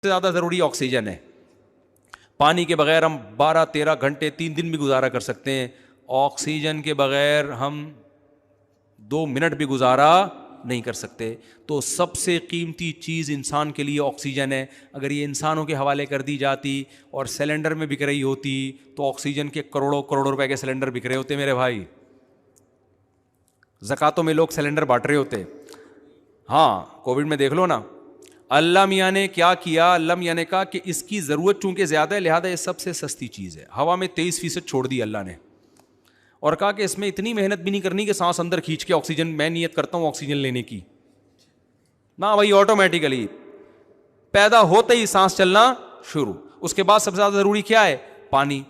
سے زیادہ ضروری آکسیجن ہے. پانی کے بغیر ہم 12-13 گھنٹے 3 دن بھی گزارا کر سکتے ہیں, آکسیجن کے بغیر ہم 2 منٹ بھی گزارا نہیں کر سکتے. تو سب سے قیمتی چیز انسان کے لیے آکسیجن ہے. اگر یہ انسانوں کے حوالے کر دی جاتی اور سلنڈر میں بک رہی ہوتی تو آکسیجن کے کروڑوں کروڑوں روپے کے سلنڈر بک رہے ہوتے میرے بھائی. زکاتوں میں لوگ سلنڈر بانٹ رہے ہوتے. ہاں کووڈ میں دیکھ لو نا, اللہ میاں نے کیا کیا, اللہ میاں نے کہا کہ اس کی ضرورت چونکہ زیادہ ہے لہٰذا یہ سب سے سستی چیز ہے. ہوا میں 23% چھوڑ دی اللہ نے اور کہا کہ اس میں اتنی محنت بھی نہیں کرنی کہ سانس اندر کھینچ کے آکسیجن, میں نیت کرتا ہوں آکسیجن لینے کی, نہ بھائی آٹومیٹیکلی پیدا ہوتے ہی سانس چلنا شروع. اس کے بعد سب سے زیادہ ضروری کیا ہے؟ پانی.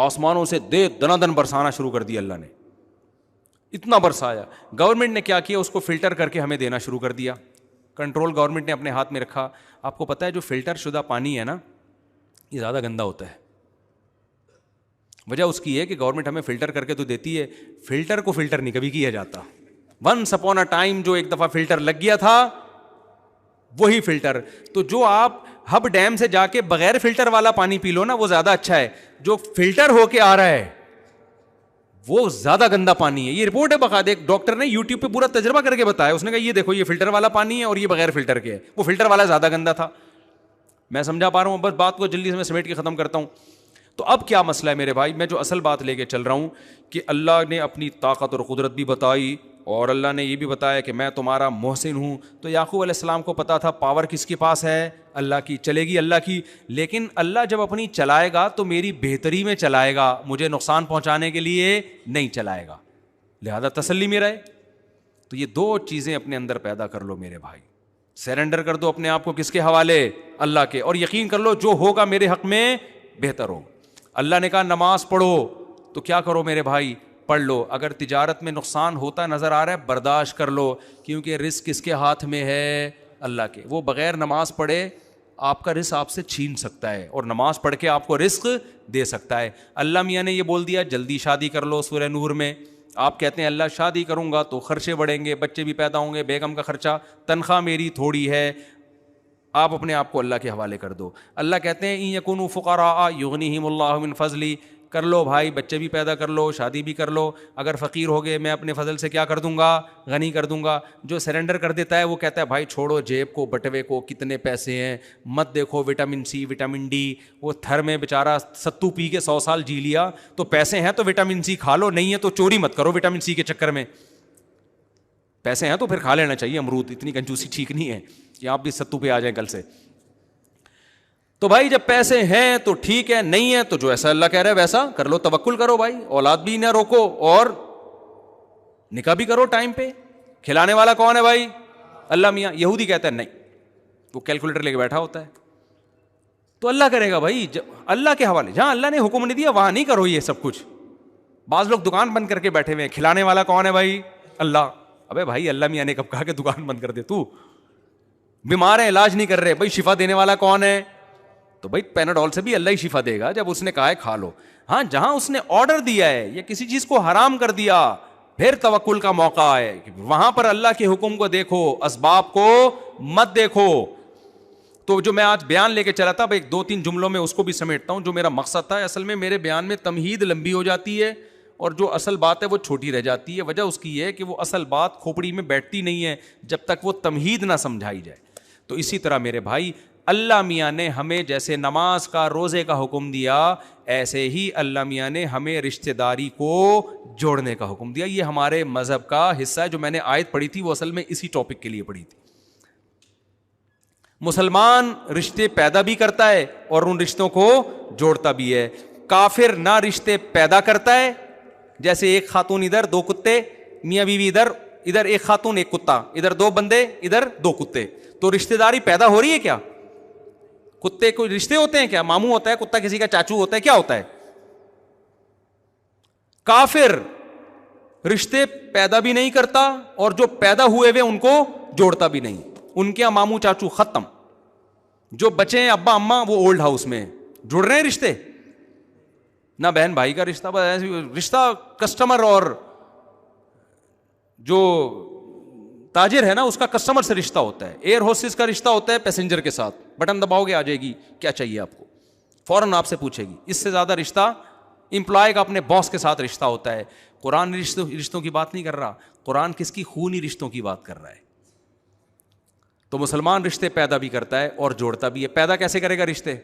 آسمانوں سے دنا دن برسانا شروع کر دیا اللہ نے, اتنا برسایا. گورنمنٹ نے کیا کیا, اس کو فلٹر کر کے ہمیں دینا شروع کر دیا. کنٹرول گورنمنٹ نے اپنے ہاتھ میں رکھا. آپ کو پتہ ہے جو فلٹر شدہ پانی ہے نا یہ زیادہ گندا ہوتا ہے. وجہ اس کی ہے کہ گورنمنٹ ہمیں فلٹر کر کے تو دیتی ہے, فلٹر کو فلٹر نہیں کبھی کیا جاتا. ونس اپون اے ٹائم جو ایک دفعہ فلٹر لگ گیا تھا وہی فلٹر. تو جو آپ ہب ڈیم سے جا کے بغیر فلٹر والا پانی پی لو نا وہ زیادہ اچھا ہے. جو فلٹر ہو کے آ رہا ہے وہ زیادہ گندا پانی ہے. یہ رپورٹ ہے باقاعدہ, ایک ڈاکٹر نے یوٹیوب پہ پورا تجربہ کر کے بتایا. اس نے کہا یہ دیکھو یہ فلٹر والا پانی ہے اور یہ بغیر فلٹر کے ہے, وہ فلٹر والا زیادہ گندا تھا. میں سمجھا پا رہا ہوں, بس بات کو جلدی سے میں سمیٹ کے ختم کرتا ہوں. تو اب کیا مسئلہ ہے میرے بھائی, میں جو اصل بات لے کے چل رہا ہوں کہ اللہ نے اپنی طاقت اور قدرت بھی بتائی اور اللہ نے یہ بھی بتایا کہ میں تمہارا محسن ہوں. تو یعقوب علیہ السلام کو پتا تھا پاور کس کے پاس ہے, اللہ کی, چلے گی اللہ کی. لیکن اللہ جب اپنی چلائے گا تو میری بہتری میں چلائے گا, مجھے نقصان پہنچانے کے لیے نہیں چلائے گا, لہذا تسلی میں رہے. تو یہ 2 چیزیں اپنے اندر پیدا کر لو میرے بھائی. سرنڈر کر دو اپنے آپ کو کس کے حوالے, اللہ کے, اور یقین کر لو جو ہوگا میرے حق میں بہتر ہو. اللہ نے کہا نماز پڑھو تو کیا کرو میرے بھائی, پڑھ لو. اگر تجارت میں نقصان ہوتا نظر آ رہا ہے برداشت کر لو, کیونکہ رزق کس کے ہاتھ میں ہے, اللہ کے. وہ بغیر نماز پڑھے آپ کا رزق آپ سے چھین سکتا ہے اور نماز پڑھ کے آپ کو رزق دے سکتا ہے. اللہ میاں نے یہ بول دیا جلدی شادی کر لو. سورہ نور میں آپ کہتے ہیں اللہ شادی کروں گا تو خرچے بڑھیں گے, بچے بھی پیدا ہوں گے, بیگم کا خرچہ, تنخواہ میری تھوڑی ہے, آپ اپنے آپ کو اللہ کے حوالے کر دو. اللہ کہتے ہیں ان یکونوا فقراء یغنیہم اللہ من فضلی, کر لو بھائی, بچے بھی پیدا کر لو, شادی بھی کر لو. اگر فقیر ہو گئے میں اپنے فضل سے کیا کر دوں گا, غنی کر دوں گا. جو سرنڈر کر دیتا ہے وہ کہتا ہے بھائی چھوڑو جیب کو, بٹوے کو, کتنے پیسے ہیں, مت دیکھو وٹامن سی وٹامن ڈی. وہ تھر میں بیچارہ ستو پی کے 100 سال جی لیا, تو پیسے ہیں تو وٹامن سی کھا لو, نہیں ہے تو چوری مت کرو وٹامن سی کے چکر میں. پیسے ہیں تو پھر کھا لینا چاہیے امرود, اتنی کنجوسی ٹھیک نہیں ہے کہ آپ بھی ستو پہ آ جائیں کل سے. تو بھائی جب پیسے ہیں تو ٹھیک ہے, نہیں ہے تو جو ایسا اللہ کہہ رہا ہے ویسا کر لو, توکل کرو بھائی, اولاد بھی نہ روکو اور نکاح بھی کرو ٹائم پہ. کھلانے والا کون ہے بھائی, اللہ میاں. یہودی کہتا ہے نہیں, وہ کیلکولیٹر لے کے بیٹھا ہوتا ہے. تو اللہ کرے گا بھائی, اللہ کے حوالے, جہاں اللہ نے حکم نہیں دیا وہاں نہیں کرو یہ سب کچھ. بعض لوگ دکان بند کر کے بیٹھے ہوئے ہیں, کھلانے والا کون ہے بھائی, اللہ. ابے بھائی اللہ میاں نے کب کہا کہ دکان بند کر دے, تو بیمار ہے علاج نہیں کر رہے, بھائی شفا دینے والا کون ہے, تو بھائی پیناڈول سے بھی اللہ ہی شفا دے گا جب اس نے کہا ہے کھا لو. ہاں جہاں اس نے آرڈر دیا ہے یا کسی چیز کو حرام کر دیا پھر توکل کا موقع ہے, وہاں پر اللہ کے حکم کو دیکھو, اسباب کو مت دیکھو. تو جو میں آج بیان لے کے چلا تھا ایک 2-3 جملوں میں اس کو بھی سمیٹتا ہوں. جو میرا مقصد تھا, اصل میں میرے بیان میں تمہید لمبی ہو جاتی ہے اور جو اصل بات ہے وہ چھوٹی رہ جاتی ہے. وجہ اس کی یہ ہے کہ وہ اصل بات کھوپڑی میں بیٹھتی نہیں ہے جب تک وہ تمہید نہ سمجھائی جائے. تو اسی طرح میرے بھائی اللہ میاں نے ہمیں جیسے نماز کا, روزے کا حکم دیا, ایسے ہی اللہ میاں نے ہمیں رشتہ داری کو جوڑنے کا حکم دیا. یہ ہمارے مذہب کا حصہ ہے. جو میں نے آیت پڑھی تھی وہ اصل میں اسی ٹاپک کے لیے پڑھی تھی. مسلمان رشتے پیدا بھی کرتا ہے اور ان رشتوں کو جوڑتا بھی ہے. کافر نہ رشتے پیدا کرتا ہے, جیسے ایک خاتون ادھر 2 کتے, میاں بیوی ادھر ایک خاتون ایک کتا, ادھر 2 بندے ادھر 2 کتے, تو رشتہ داری پیدا ہو رہی ہے کیا؟ کتے کوئی رشتے ہوتے ہیں کیا؟ ماموں ہوتا ہے کتا, کسی کا چاچو ہوتا ہے, کیا ہوتا ہے؟ کافر رشتے پیدا بھی نہیں کرتا اور جو پیدا ہوئے ہوئے ان کو جوڑتا بھی نہیں. ان کے ماموں چاچو ختم, جو بچے ہیں ابا اماں وہ اولڈ ہاؤس میں, جڑ رہے ہیں رشتے, نہ بہن بھائی کا رشتہ, رشتہ کسٹمر اور جو تاجر ہے نا, اس کا کسٹمر سے رشتہ ہوتا ہے, ایئر ہوسٹس کا رشتہ ہوتا ہے پیسنجر کے ساتھ, بٹن دباؤ گے آ جائے گی کیا چاہیے آپ کو, فوراً آپ سے پوچھے گی. اس سے زیادہ رشتہ امپلائی کا اپنے باس کے ساتھ رشتہ ہوتا ہے. قرآن رشتوں کی بات نہیں کر رہا, قرآن کس کی خونی رشتوں کی بات کر رہا ہے. تو مسلمان رشتے پیدا بھی کرتا ہے اور جوڑتا بھی ہے. پیدا کیسے کرے گا رشتے؟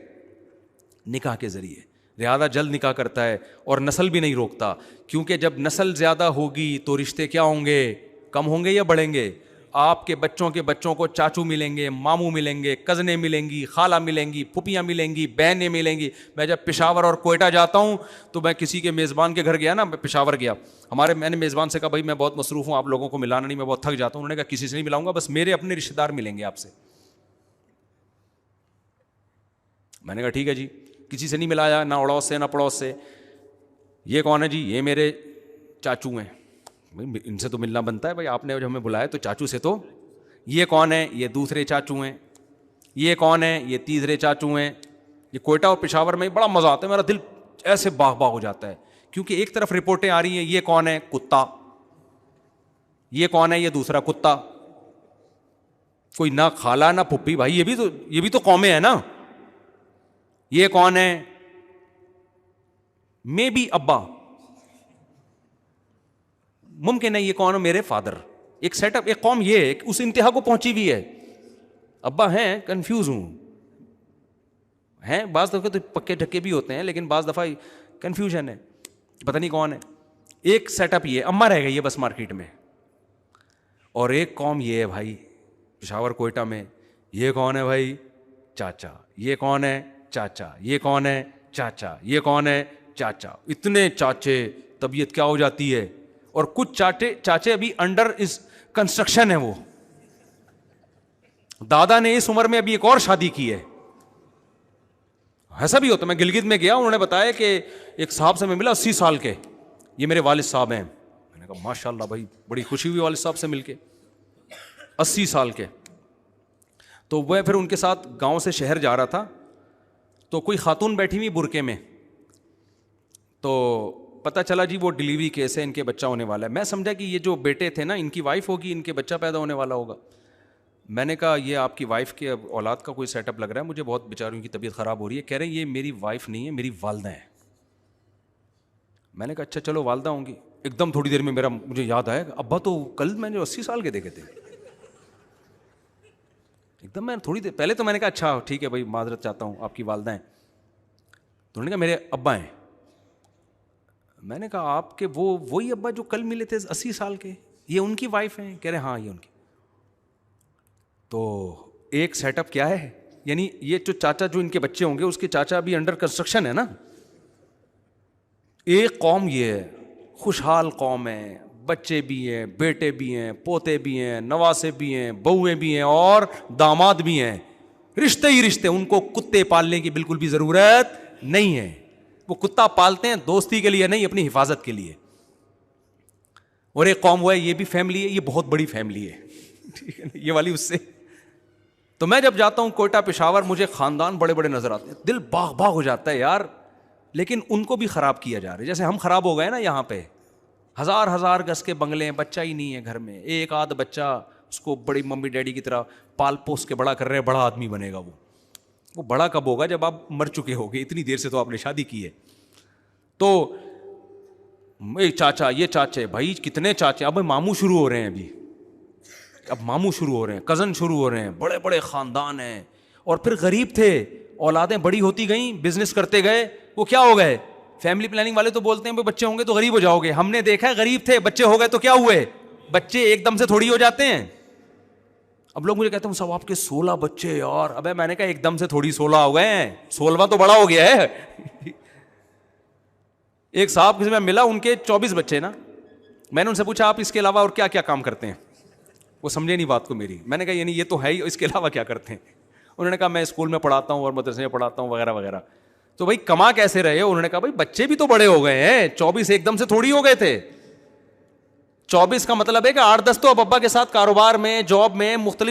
نکاح کے ذریعے. لہذا جلد نکاح کرتا ہے اور نسل بھی نہیں روکتا, کیونکہ جب نسل زیادہ ہوگی تو رشتے کیا ہوں گے؟ کم ہوں گے یا بڑھیں گے؟ آپ کے بچوں کو چاچو ملیں گے, ماموں ملیں گے, کزنیں ملیں گی, خالہ ملیں گی, پھپھیاں ملیں گی, بہنیں ملیں گی. میں جب پشاور اور کوئٹہ جاتا ہوں تو میں کسی کے میزبان کے گھر گیا نا, میں پشاور گیا, میں نے میزبان سے کہا بھائی میں بہت مصروف ہوں, آپ لوگوں کو ملانا نہیں, میں بہت تھک جاتا ہوں. انہوں نے کہا کسی سے نہیں ملاؤں گا, بس میرے اپنے رشتے دار ملیں گے آپ سے. میں نے کہا ٹھیک ہے جی. کسی سے نہیں ملایا, نہ اڑوس سے نہ پڑوس سے. یہ کون ہے جی؟ یہ میرے چاچو ہیں. ان سے تو ملنا بنتا ہے بھائی, آپ نے جو ہمیں بلایا تو چاچو سے تو. یہ کون ہے؟ یہ دوسرے چاچو ہیں. یہ کون ہے؟ یہ تیسرے چاچو ہیں. یہ کوئٹہ اور پشاور میں بڑا مزہ آتا ہے, میرا دل ایسے باغ باغ ہو جاتا ہے, کیونکہ ایک طرف رپورٹیں آ رہی ہیں, یہ کون ہے؟ کتا. یہ کون ہے؟ یہ دوسرا کتا. کوئی نہ خالہ نہ پھپھی, بھائی یہ بھی تو قومیں ہیں نا. یہ کون ہے؟ میں بھی ابا, ممکن ہے. یہ کون ہے؟ میرے فادر. ایک سیٹ اپ, ایک قوم یہ اس انتہا کو پہنچی ہوئی ہے. ابا ہیں, کنفیوز ہوں, ہیں بعض دفعہ تو پکے ڈھکے بھی ہوتے ہیں, لیکن بعض دفعہ کنفیوژن ہے, پتہ نہیں کون ہے. ایک سیٹ اپ یہ اماں رہ گئی ہے بس مارکیٹ میں. اور ایک قوم یہ ہے بھائی پشاور کوئٹہ میں, یہ کون ہے بھائی؟ چاچا. یہ کون ہے؟ چاچا. یہ کون ہے؟ چاچا. یہ کون ہے؟ چاچا. اتنے چاچے, طبیعت کیا ہو جاتی ہے. اور کچھ چاچے ابھی انڈر اس کنسٹرکشن ہے. وہ دادا نے اس عمر میں ابھی ایک اور شادی کی ہے. ایسا بھی ہوتا. میں گلگت میں گیا, انہوں نے بتایا کہ ایک صاحب سے میں ملا 80 سال کے, یہ میرے والد صاحب ہیں. میں نے کہا ماشاء اللہ بھائی, بڑی خوشی ہوئی والد صاحب سے مل کے. 80 سال کے. تو وہ پھر ان کے ساتھ گاؤں سے شہر جا رہا تھا, تو کوئی خاتون بیٹھی ہوئی برقعے میں, تو پتہ چلا جی وہ ڈلیوری کیس ہے, ان کے بچہ ہونے والا ہے. میں سمجھا کہ یہ جو بیٹے تھے نا ان کی وائف ہوگی, ان کے بچہ پیدا ہونے والا ہوگا. میں نے کہا یہ آپ کی وائف کے اولاد کا کوئی سیٹ اپ لگ رہا ہے, مجھے بہت بیچاروں کی طبیعت خراب ہو رہی ہے. کہہ رہے ہیں یہ میری وائف نہیں ہے, میری والدہ ہیں. میں نے کہا اچھا چلو والدہ ہوں گی. ایک دم تھوڑی دیر میں مجھے یاد آیا, ابا تو کل میں نے 80 سال کے دیکھے تھے. ایک دم میں تھوڑی دیر پہلے تو میں نے کہا اچھا ٹھیک ہے بھائی, معذرت چاہتا ہوں, آپ کی والدہ ہیں. تو انہوں نے کہا میرے ابا ہیں. میں نے کہا آپ کے وہی ابا جو کل ملے تھے 80 سال کے, یہ ان کی وائف ہیں؟ کہہ رہے ہاں یہ ان کی. تو ایک سیٹ اپ کیا ہے, یعنی یہ جو چاچا جو ان کے بچے ہوں گے اس کے چاچا بھی انڈر کنسٹرکشن ہے نا. ایک قوم یہ ہے, خوشحال قوم ہے, بچے بھی ہیں, بیٹے بھی ہیں, پوتے بھی ہیں, نواسے بھی ہیں, بہویں بھی ہیں اور داماد بھی ہیں. رشتے ہی رشتے. ان کو کتے پالنے کی بالکل بھی ضرورت نہیں ہے. وہ کتا پالتے ہیں دوستی کے لیے نہیں, اپنی حفاظت کے لیے. اور ایک قوم وہ ہے, یہ بھی فیملی ہے, یہ بہت بڑی فیملی ہے, ٹھیک ہے, یہ والی اس سے. تو میں جب جاتا ہوں کوئٹہ پشاور, مجھے خاندان بڑے بڑے نظر آتے ہیں, دل باغ باغ ہو جاتا ہے یار. لیکن ان کو بھی خراب کیا جا رہا ہے, جیسے ہم خراب ہو گئے نا. یہاں پہ ہزار گز کے بنگلے ہیں, بچہ ہی نہیں ہے گھر میں. ایک آدھ بچہ, اس کو بڑی ممی ڈیڈی کی طرح پال پوس کے بڑا کر رہے ہیں, بڑا آدمی بنے گا. وہ بڑا کب ہوگا؟ جب آپ مر چکے ہوگے. اتنی دیر سے تو آپ نے شادی کی ہے. تو چاچا, یہ چاچے, بھائی کتنے چاچے. اب ماموں شروع ہو رہے ہیں, اب ماموں شروع ہو رہے ہیں, کزن شروع ہو رہے ہیں, بڑے بڑے خاندان ہیں. اور پھر غریب تھے, اولادیں بڑی ہوتی گئیں, بزنس کرتے گئے, وہ کیا ہو گئے؟ فیملی پلاننگ والے تو بولتے ہیں بچے ہوں گے تو غریب ہو جاؤ گے. ہم نے دیکھا ہے غریب تھے, بچے ہو گئے تو کیا ہوئے؟ بچے ایک دم سے تھوڑی ہو جاتے ہیں. اب لوگ مجھے کہتے ہیں صاحب آپ کے 16 بچے یار. ابے میں نے کہا ایک دم سے تھوڑی 16 ہو گئے ہیں, 16واں تو بڑا ہو گیا ہے. ایک صاحب کسی میں ملا, ان کے 24 بچے نا. میں نے ان سے پوچھا آپ اس کے علاوہ اور کیا کیا کام کرتے ہیں؟ وہ سمجھے نہیں بات کو میری. میں نے کہا یعنی یہ تو ہے ہی, اس کے علاوہ کیا کرتے ہیں؟ انہوں نے کہا میں اسکول میں پڑھاتا ہوں اور مدرسے میں پڑھاتا ہوں وغیرہ وغیرہ. تو بھائی کما کیسے رہے ہو؟ انہوں نے کہا بھائی بچے بھی تو بڑے ہو گئے ہیں, 24 ایک دم سے تھوڑی ہو گئے تھے. 24 کا مطلب ہے کہ 8-10 تو اب ابا کے ساتھ کاروبار میں, جاب میں, مختلف